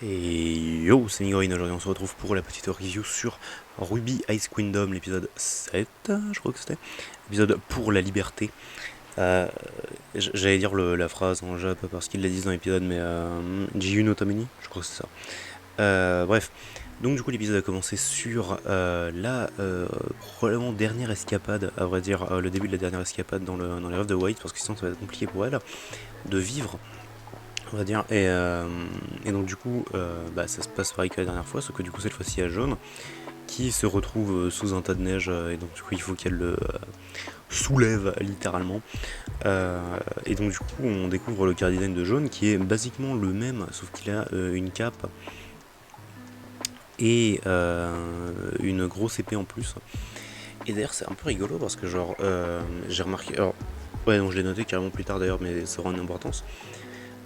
Et yo, c'est Nigorin, aujourd'hui on se retrouve pour la petite review sur Ruby Ice Kingdom, l'épisode 7, je crois que c'était. Épisode pour la liberté. Euh, J'allais dire la phrase en jap parce qu'ils la disent dans l'épisode, mais Jiyu no Tamini, je crois que c'est ça. Bref, donc du coup l'épisode a commencé sur la probablement dernière escapade, à vrai dire, le début de la dernière escapade dans les rêves de White, parce que sinon ça va être compliqué pour elle de vivre, on va dire. Et donc du coup, ça se passe pareil que la dernière fois, sauf que du coup cette fois-ci il y a Jaune qui se retrouve sous un tas de neige, et donc du coup il faut qu'elle le soulève littéralement. Et donc du coup on découvre le car design de Jaune qui est basiquement le même, sauf qu'il a une cape et une grosse épée en plus. Et d'ailleurs c'est un peu rigolo parce que genre j'ai remarqué, alors ouais, donc je l'ai noté carrément plus tard d'ailleurs, mais ça aura une importance.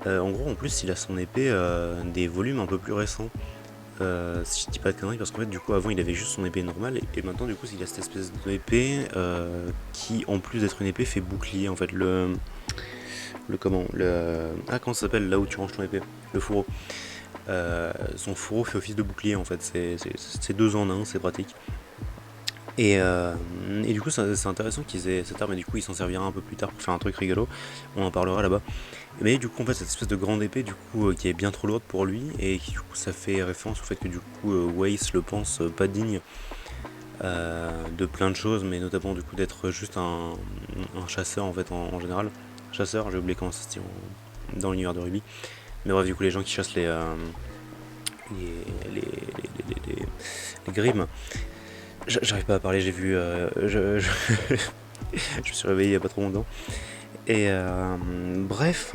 En gros, en plus, il a son épée des volumes un peu plus récents. Si je dis pas de conneries, parce qu'en fait, du coup, avant, il avait juste son épée normale, et maintenant, du coup, il a cette espèce d'épée qui, en plus d'être une épée, fait bouclier. En fait, comment ça s'appelle là où tu ranges ton épée? Le fourreau. Son fourreau fait office de bouclier, en fait. C'est deux en un, c'est pratique. Et, euh, et du coup, c'est intéressant qu'ils aient cette arme, et du coup, il s'en servira un peu plus tard pour faire un truc rigolo. On en parlera là-bas. Mais du coup, en fait, cette espèce de grande épée, du coup, qui est bien trop lourde pour lui, et qui, du coup, ça fait référence au fait que, du coup, Weiss le pense pas digne de plein de choses, mais notamment, du coup, d'être juste un chasseur, en fait, en général. Chasseur, j'ai oublié comment ça se dit dans l'univers de Ruby. Mais bref, du coup, les gens qui chassent les grimes. J'arrive pas à parler, j'ai vu. Je me suis réveillé il y a pas trop longtemps. Et bref.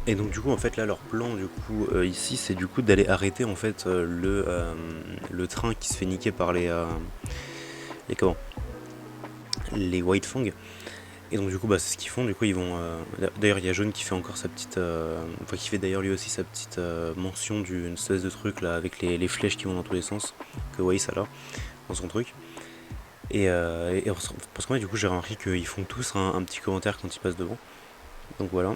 Et donc du coup en fait là leur plan du coup ici c'est du coup d'aller arrêter en fait le train qui se fait niquer par les comment les White Fang. Et donc du coup c'est ce qu'ils font, du coup ils vont d'ailleurs il y a Jaune qui fait encore sa petite enfin qui fait d'ailleurs lui aussi sa petite mention d'une espèce de truc là avec les flèches qui vont dans tous les sens que Weiss a là dans son truc. Et parce qu'en fait du coup j'ai remarqué qu'ils font tous un petit commentaire quand ils passent devant. Donc voilà.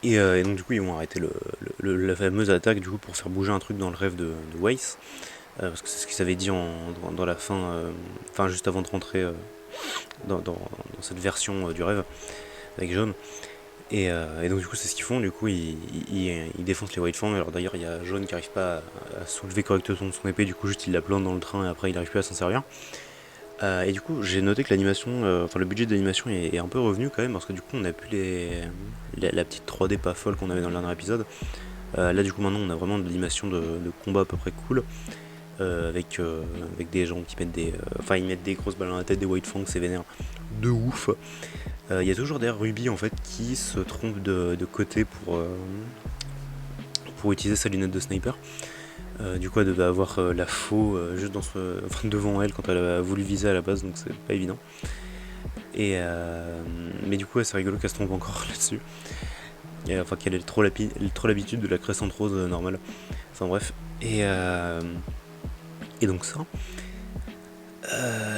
Et donc du coup ils vont arrêter la fameuse attaque du coup pour faire bouger un truc dans le rêve de Weiss. Parce que c'est ce qu'ils avaient dit dans la fin, enfin juste avant de rentrer dans cette version du rêve avec Jaune. Et donc du coup c'est ce qu'ils font, du coup ils défoncent les White Fang. Alors d'ailleurs il y a Jaune qui arrive pas à soulever correctement son épée, du coup juste il la plante dans le train et après il arrive plus à s'en servir. Et du coup, j'ai noté que l'animation, enfin le budget d'animation est un peu revenu quand même, parce que du coup, on a plus la petite 3D pas folle qu'on avait dans le dernier épisode. Là, du coup, maintenant, on a vraiment de l'animation de combat à peu près cool, avec des gens qui mettent enfin, ils mettent des grosses balles dans la tête, des White Fang, c'est vénère de ouf. Il y a toujours d'ailleurs Ruby en fait qui se trompe de côté pour utiliser sa lunette de sniper. Du coup, elle devait avoir la faux juste enfin, devant elle quand elle a voulu viser à la base, donc c'est pas évident. Mais du coup, ouais, c'est rigolo qu'elle se trompe encore là-dessus. Enfin, qu'elle ait trop l'habitude de la crescente rose normale. Enfin bref. Et donc ça.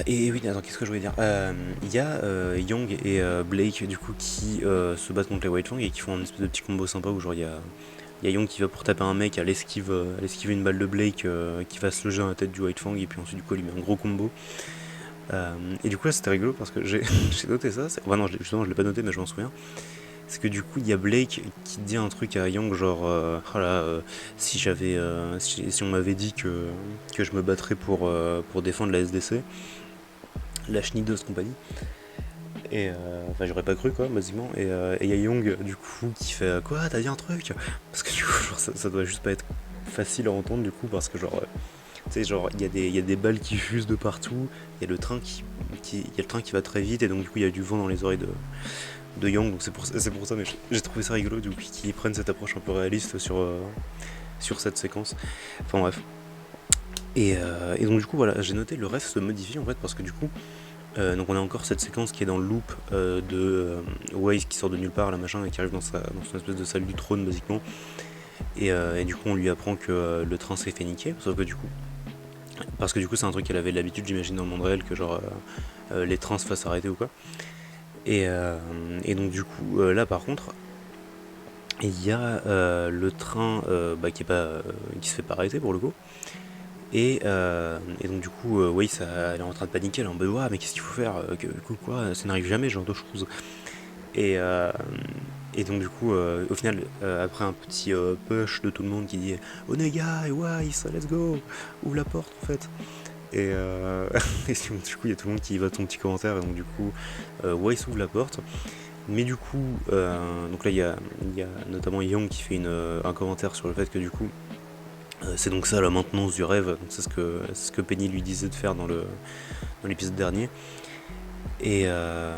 Et oui, attends, qu'est-ce que je voulais dire? Il y a Young et Blake du coup qui se battent contre les White Fang et qui font un espèce de petit combo sympa où genre il y a Young qui va pour taper un mec, elle esquive une balle de Blake qui va se loger dans la tête du White Fang et puis ensuite du coup elle lui met un gros combo. Et du coup là c'était rigolo parce que j'ai j'ai noté ça, enfin non justement je l'ai pas noté mais je m'en souviens. C'est que du coup il y a Blake qui dit un truc à Young genre oh là, si on m'avait dit que je me battrais pour défendre la SDC, la Schnidos compagnie. Enfin j'aurais pas cru quoi basiquement. Et il y a Young du coup qui fait quoi, t'as dit un truc? Parce que du coup genre, ça doit juste pas être facile à entendre du coup parce que genre tu sais genre il y a des balles qui fusent de partout, il y a le train il y a le train qui va très vite et donc du coup il y a du vent dans les oreilles de Young, donc c'est pour ça, mais j'ai trouvé ça rigolo du coup qu'ils prennent cette approche un peu réaliste sur cette séquence. Enfin bref. Et donc du coup voilà, j'ai noté le reste se modifie en fait parce que du coup donc on a encore cette séquence qui est dans le loop de Waze qui sort de nulle part, la machin, et qui arrive dans son espèce de salle du trône basiquement. Et du coup on lui apprend que le train s'est fait niquer, sauf que du coup parce que du coup c'est un truc qu'elle avait l'habitude j'imagine dans le monde réel que genre les trains se fassent arrêter ou quoi. Et donc du coup là par contre Et il y a le train qui est pas, qui se fait pas arrêter pour le coup. Et donc du coup, Weiss, elle est en train de paniquer, elle est en mode ouais, mais qu'est-ce qu'il faut faire quoi, ça n'arrive jamais, ce genre de choses. Et, euh, et donc du coup, au final, après un petit push de tout le monde qui dit Onega, Weiss, let's go, ouvre la porte en fait. Et du coup, il y a tout le monde qui vote son petit commentaire, et donc du coup, Weiss ouvre la porte. Mais du coup, donc là, il y a notamment Young qui fait un commentaire sur le fait que du coup, c'est donc ça la maintenance du rêve, donc c'est ce que Penny lui disait de faire dans l'épisode dernier. Et, euh,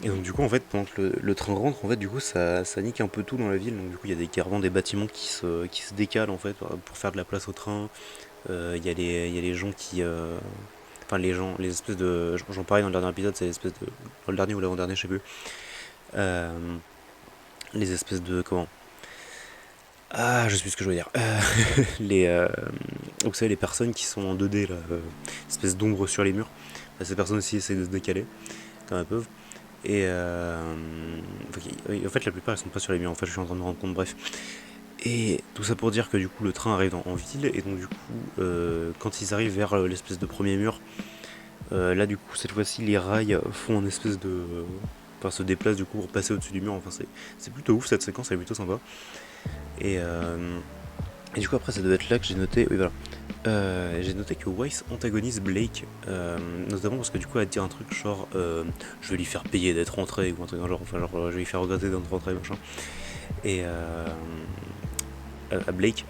et donc du coup en fait pendant que le train rentre en fait du coup ça nique un peu tout dans la ville, donc du coup il y a carrément des bâtiments qui se décalent en fait pour faire de la place au train. Il y a les gens enfin les gens, les espèces de, j'en parlais dans le dernier épisode, c'est les espèces de, dans le dernier ou l'avant-dernier je sais plus. Euh, les espèces de comment, je sais plus ce que je veux dire. Les donc vous savez les personnes qui sont en 2D là, espèce d'ombre sur les murs. Bah, ces personnes aussi essaient de se décaler comme elles peuvent. En fait, la plupart, elles sont pas sur les murs. En fait, je suis en train de me rendre compte, bref. Et tout ça pour dire que du coup, le train arrive en ville. Et donc, du coup, quand ils arrivent vers l'espèce de premier mur, là, du coup, cette fois-ci, les rails font une espèce de. Enfin, se déplacent du coup pour passer au-dessus du mur. Enfin, c'est plutôt ouf cette séquence, elle est plutôt sympa. Et, euh, et du coup, après, ça doit être là que j'ai noté. Oui, voilà. J'ai noté que Weiss antagonise Blake, notamment parce que du coup elle va dire un truc genre je vais lui faire payer d'être rentré ou un truc dans le genre, enfin genre je vais lui faire regretter d'être rentré machin. Et à Blake,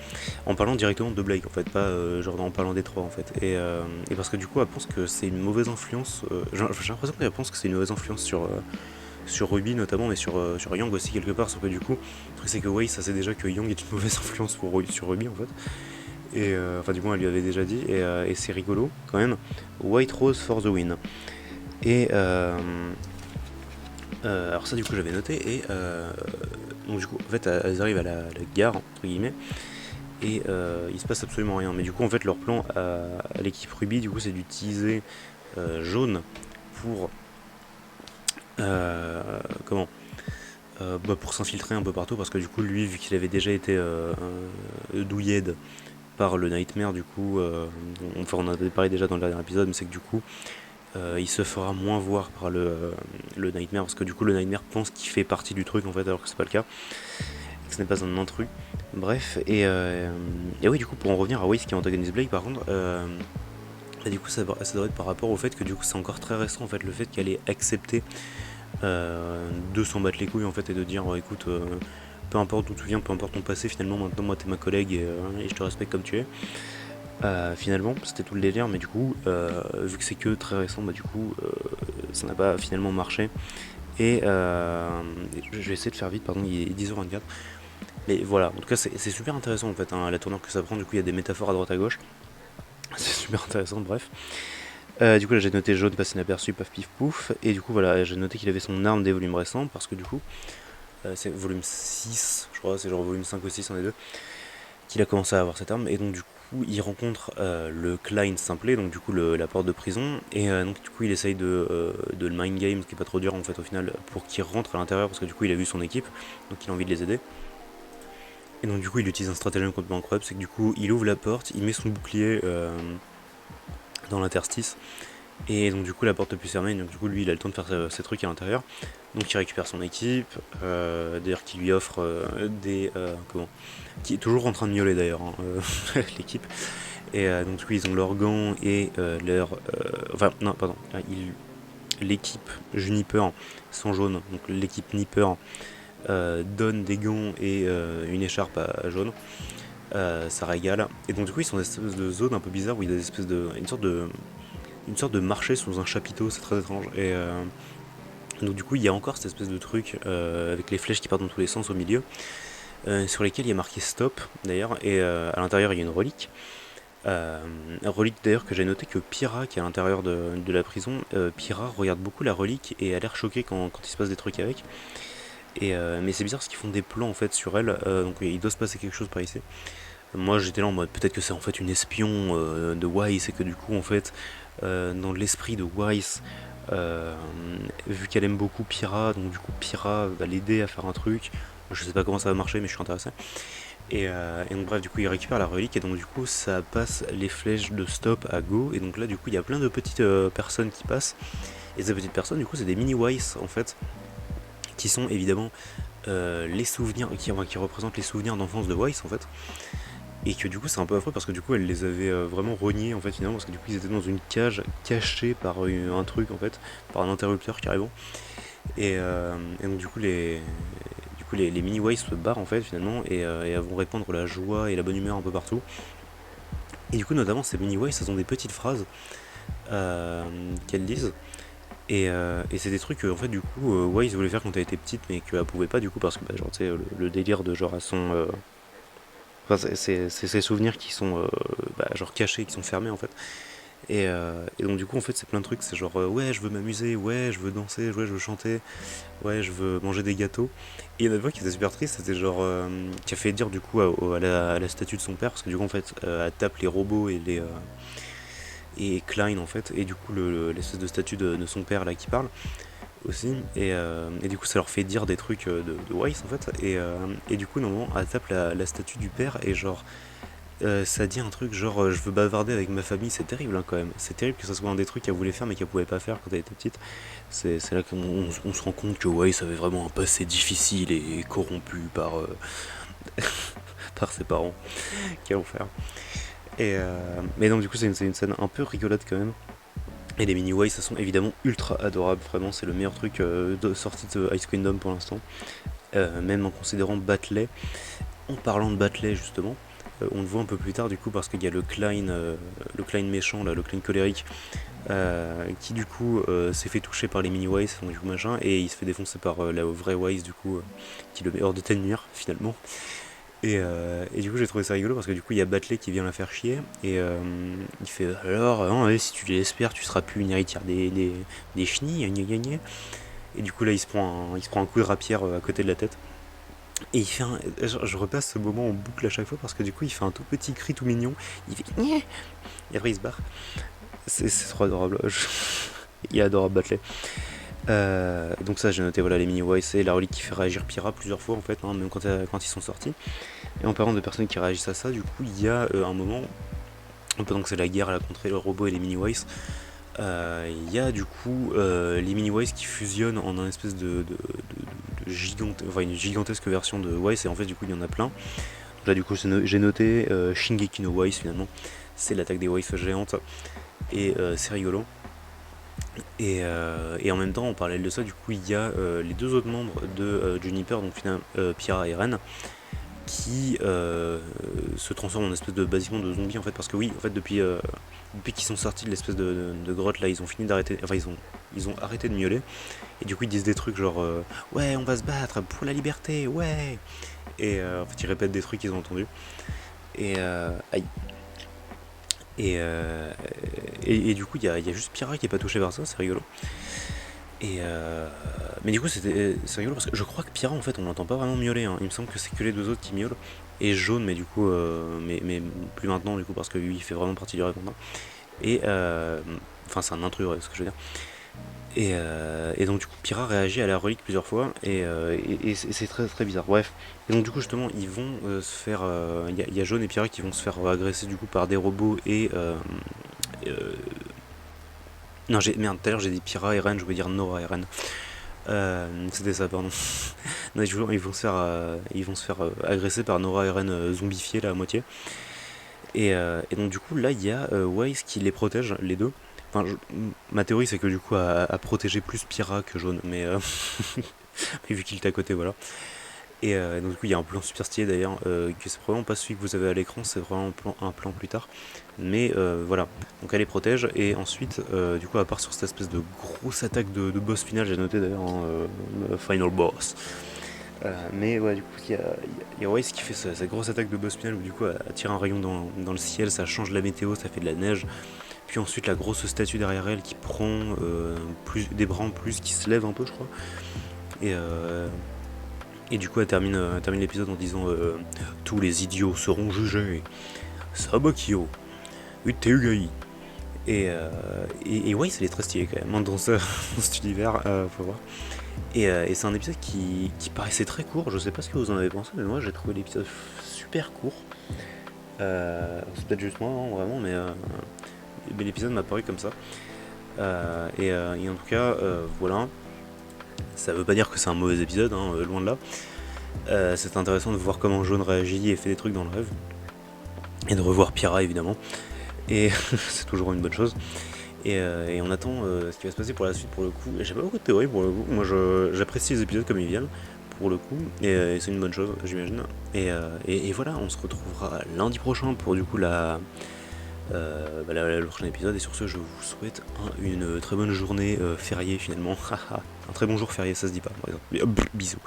en parlant directement de Blake en fait, pas genre en parlant des trois en fait. Et parce que du coup elle pense que c'est une mauvaise influence, j'ai l'impression qu'elle pense que c'est une mauvaise influence sur Ruby notamment, mais sur Young aussi quelque part, sauf que du coup le truc c'est que Weiss ça sait déjà que Young est une mauvaise influence sur Ruby en fait. Enfin, du moins, elle lui avait déjà dit, et c'est rigolo quand même. White Rose for the win. Et alors, ça, du coup, j'avais noté. Donc, du coup, en fait, elles arrivent à la gare, entre guillemets, et il se passe absolument rien. Mais du coup, en fait, leur plan à l'équipe Ruby, du coup, c'est d'utiliser Jaune pour. Comment pour s'infiltrer un peu partout, parce que du coup, lui, vu qu'il avait déjà été douillé par le Nightmare, du coup, enfin on en avait parlé déjà dans le dernier épisode, mais c'est que du coup, il se fera moins voir par le Nightmare, parce que du coup, le Nightmare pense qu'il fait partie du truc en fait, alors que c'est pas le cas, que ce n'est pas un intrus. Bref, et oui, du coup, pour en revenir à Weiss qui antagonise Blake, par contre, du coup, ça doit être par rapport au fait que du coup, c'est encore très récent en fait, le fait qu'elle ait accepté de s'en battre les couilles en fait, et de dire écoute, peu importe d'où tu viens, peu importe ton passé, finalement maintenant moi t'es ma collègue et je te respecte comme tu es. Finalement, c'était tout le délire, mais du coup, vu que c'est que très récent, bah du coup, ça n'a pas finalement marché. Et je vais essayer de faire vite, pardon, il est 10h24. Mais voilà, en tout cas, c'est super intéressant en fait, hein, la tournure que ça prend. Du coup, il y a des métaphores à droite à gauche. C'est super intéressant, bref. Du coup, là, j'ai noté jaune, passé inaperçu, paf pif pouf. Et du coup, voilà, j'ai noté qu'il avait son arme des volumes récents, parce que du coup, c'est volume 6, je crois, c'est genre volume 5 ou 6, un des deux, qu'il a commencé à avoir cette arme. Et donc, du coup, il rencontre le Klein Simplet, donc du coup, la porte de prison. Et donc, du coup, il essaye de le mind game, ce qui est pas trop dur en fait, au final, pour qu'il rentre à l'intérieur, parce que du coup, il a vu son équipe, donc il a envie de les aider. Et donc, du coup, il utilise un stratagème complètement incroyable, c'est que du coup, il ouvre la porte, il met son bouclier dans l'interstice. Et donc du coup la porte peut plus fermer, donc du coup lui il a le temps de faire ses trucs à l'intérieur. Donc il récupère son équipe, d'ailleurs qui lui offre des... comment, qui est toujours en train de miauler d'ailleurs, hein, l'équipe. Et donc du coup ils ont leurs gants et enfin non pardon, l'équipe Juniper sans jaune, donc l'équipe Nipper donne des gants et une écharpe à jaune. Ça régale. Et donc du coup ils sont dans une espèce de zone un peu bizarre où il y a des espèces de... une sorte de marché sous un chapiteau, c'est très étrange. Donc du coup, il y a encore cette espèce de truc avec les flèches qui partent dans tous les sens au milieu, sur lesquels il y a marqué stop d'ailleurs, et à l'intérieur il y a une relique. Une relique d'ailleurs que j'ai noté que Pyra, qui est à l'intérieur de la prison, Pyra regarde beaucoup la relique et a l'air choquée quand il se passe des trucs avec. Mais c'est bizarre parce qu'ils font des plans en fait sur elle, donc il doit se passer quelque chose par ici. Moi j'étais là en mode peut-être que c'est en fait une espion de Weiss et que du coup en fait dans l'esprit de Weiss, vu qu'elle aime beaucoup Pyra, donc du coup Pyra va l'aider à faire un truc, Je sais pas comment ça va marcher, mais je suis intéressé. Et donc bref, du coup il récupère la relique et donc du coup ça passe les flèches de stop à go, et donc là du coup il y a plein de petites personnes qui passent, et ces petites personnes du coup c'est des mini Weiss en fait, qui sont évidemment les souvenirs, qui représentent les souvenirs d'enfance de Weiss en fait, et que du coup c'est un peu affreux parce que du coup elle les avait vraiment reniés en fait finalement, parce que du coup ils étaient dans une cage cachée par un truc en fait, par un interrupteur carrément, et donc du coup les mini Weiss se barrent en fait finalement, et elles vont répandre la joie et la bonne humeur un peu partout. Et du coup, notamment, ces mini-waves, elles ont des petites phrases qu'elles disent. Et c'est des trucs que, en fait, du coup, Wise voulait faire quand elle était petite, mais qu'elle pouvait pas, du coup, parce que, bah, genre, tu sais, le délire de genre, à son. Enfin, c'est ces souvenirs qui sont, bah, genre, cachés, qui sont fermés, en fait. Et donc, du coup, en fait, c'est plein de trucs. C'est genre, ouais, je veux m'amuser, ouais, je veux danser, ouais, je veux chanter, ouais, je veux manger des gâteaux. Et il y en a une fois qui était super triste, c'était genre, qui a fait dire, du coup, à la statue de son père, parce que, du coup, en fait, elle tape les robots et Klein en fait, et du coup l'espèce de statue de son père là qui parle aussi, et du coup ça leur fait dire des trucs de Weiss en fait, et du coup normalement elle tape la statue du père, et genre ça dit un truc genre je veux bavarder avec ma famille. C'est terrible hein, quand même, c'est terrible que ça soit un des trucs qu'elle voulait faire mais qu'elle pouvait pas faire quand elle était petite. C'est là qu'on se rend compte que Weiss avait vraiment un passé difficile et corrompu par ses parents. Quel enfer. Mais donc du coup c'est une scène un peu rigolote quand même. Et les mini Ways, ça sont évidemment ultra adorables, vraiment c'est le meilleur truc sorti de Ice Kingdom pour l'instant. Même en considérant Batley. En parlant de Batley justement, on le voit un peu plus tard du coup parce qu'il y a le Klein méchant, là, le Klein colérique, qui du coup s'est fait toucher par les mini Ways, donc du coup machin, et il se fait défoncer par la vraie Ways du coup, qui le met hors de telle nuire finalement. Et du coup j'ai trouvé ça rigolo parce que du coup il y a Batley qui vient la faire chier, il fait alors hein, si tu l'espères tu seras plus une héritière des chenilles, gna gna gna. Et du coup là il se prend un coup de rapière à côté de la tête, et il fait je repasse ce moment en boucle à chaque fois parce que du coup il fait un tout petit cri tout mignon, il fait gna, et après il se barre. C'est trop adorable. Il est adorable Batley. Donc ça j'ai noté, voilà, les mini Wise et la relique qui fait réagir Pyrrha plusieurs fois en fait, hein, même quand ils sont sortis. Et en parlant de personnes qui réagissent à ça, du coup, il y a un moment, pendant que c'est la guerre là, contre les robots et les mini-Ways, il y a du coup les mini-Ways qui fusionnent en un espèce de enfin, une gigantesque version de Ways, et en fait, du coup, il y en a plein. Donc là, du coup, j'ai noté Shingeki no Ways finalement, c'est l'attaque des Ways géantes, et c'est rigolo. Et en même temps, en parallèle de ça, du coup, il y a les deux autres membres de Juniper, donc finalement Pyrrha et Ren, qui se transforme en espèce de basiquement de zombie en fait, parce que oui en fait depuis qu'ils sont sortis de l'espèce de grotte là, ils ont fini d'arrêter, enfin ils ont arrêté de miauler, et du coup ils disent des trucs genre ouais on va se battre pour la liberté, ouais, et en fait ils répètent des trucs qu'ils ont entendus, et aïe, et du coup il y a juste Pyrrha qui est pas touché par ça, c'est rigolo. Mais du coup c'est rigolo parce que je crois que Pyrrha en fait on l'entend pas vraiment miauler, hein. Il me semble que c'est que les deux autres qui miaulent. Et Jaune, mais du coup mais plus maintenant du coup parce que lui il fait vraiment partie du répondant. Et enfin c'est un intrus, ouais, ce que je veux dire. Et donc du coup Pyrrha réagit à la relique plusieurs fois, et c'est très très bizarre. Bref. Et donc du coup justement ils vont se faire, il y a Jaune et Pyrrha qui vont se faire agresser du coup par des robots euh, non, merde, tout à l'heure j'ai dit Pyrrha et Ren, je voulais dire Nora et Ren. C'était ça, pardon. Non, ils vont se faire agresser par Nora et Ren zombifiés là à moitié. Et donc du coup là il y a Wise qui les protège, les deux. Enfin, ma théorie c'est que du coup a protégé plus Pyrrha que Jaune, mais vu qu'il est à côté, voilà. Et donc du coup il y a un plan super stylé d'ailleurs, que c'est probablement pas celui que vous avez à l'écran, c'est vraiment un plan plus tard. Mais voilà, donc elle les protège, et ensuite du coup elle part sur cette espèce de grosse attaque de boss final, j'ai noté d'ailleurs, hein, final boss. Mais ouais, du coup il y a Wise qui fait cette grosse attaque de boss final où du coup elle tire un rayon dans le ciel, ça change la météo, ça fait de la neige. Puis ensuite la grosse statue derrière elle qui prend des bras en plus, qui se lève un peu je crois. Et, et du coup elle termine l'épisode en disant tous les idiots seront jugés. Sabakio, Uteugai. Et ouais, ça est très stylé quand même hein, dans, dans cet univers, faut voir. Et c'est un épisode qui paraissait très court, je sais pas ce que vous en avez pensé, mais moi j'ai trouvé l'épisode super court. C'est peut-être juste moi, hein, vraiment, mais l'épisode m'a paru comme ça. Et en tout cas, voilà. Ça veut pas dire que c'est un mauvais épisode, hein, loin de là. C'est intéressant de voir comment Jaune réagit et fait des trucs dans le rêve. Et de revoir Pyrrha évidemment. Et c'est toujours une bonne chose. Et on attend ce qui va se passer pour la suite pour le coup. Et j'ai pas beaucoup de théories pour le coup. Moi j'apprécie les épisodes comme ils viennent pour le coup. Et c'est une bonne chose j'imagine. Et voilà, on se retrouvera lundi prochain pour du coup le prochain épisode. Et sur ce, je vous souhaite une très bonne journée fériée finalement. Un très bon jour férié, ça se dit pas par exemple. Bisous.